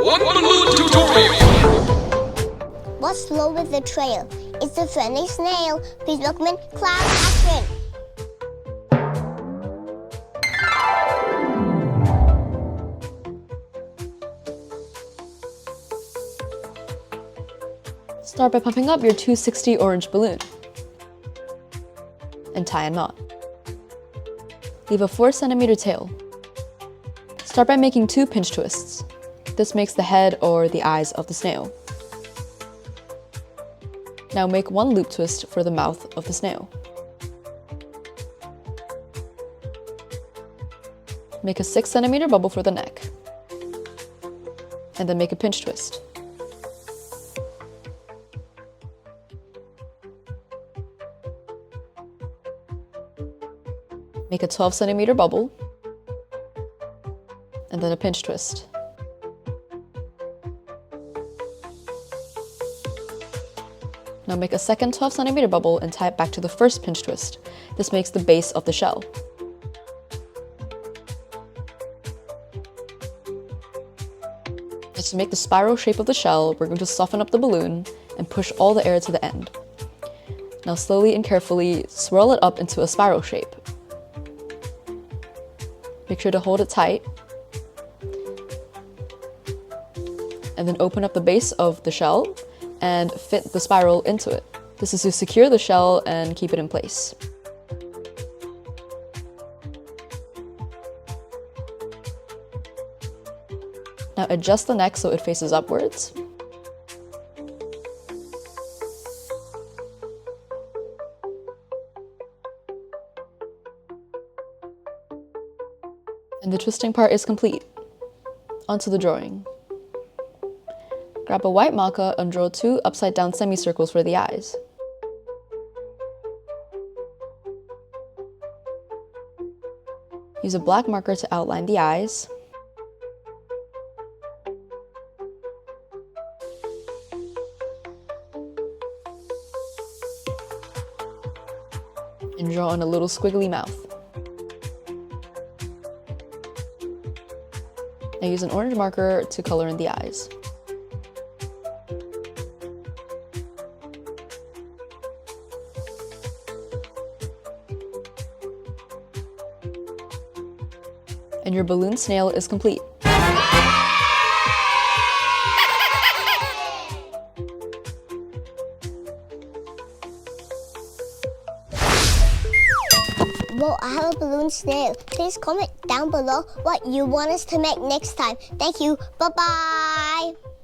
One Balloon Tutorial. What's slow with the trail? It's a friendly snail. Please recommend cloud action. Start by pumping up your 260 orange balloon and tie a knot. Leave a 4 cm tail. Start by making 2 pinch twists. This makes the head or the eyes of the snail. Now make 1 loop twist for the mouth of the snail. Make a 6 cm bubble for the neck. And then make a pinch twist. Make a 12 cm bubble, and then a pinch twist. Now make a second 12 cm bubble and tie it back to the first pinch twist. This makes the base of the shell. Just to make the spiral shape of the shell, we're going to soften up the balloon and push all the air to the end. Now slowly and carefully swirl it up into a spiral shape. Make sure to hold it tight. And then open up the base of the shell and fit the spiral into it. This is to secure the shell and keep it in place. Now adjust the neck so it faces upwards. And the twisting part is complete. Onto the drawing. Grab a white marker and draw 2 upside down semicircles for the eyes. Use a black marker to outline the eyes. And draw on a little squiggly mouth. Now use an orange marker to color in the eyes. And your balloon snail is complete. Well, I have a balloon snail. Please comment down below what you want us to make next time. Thank you. Bye-bye.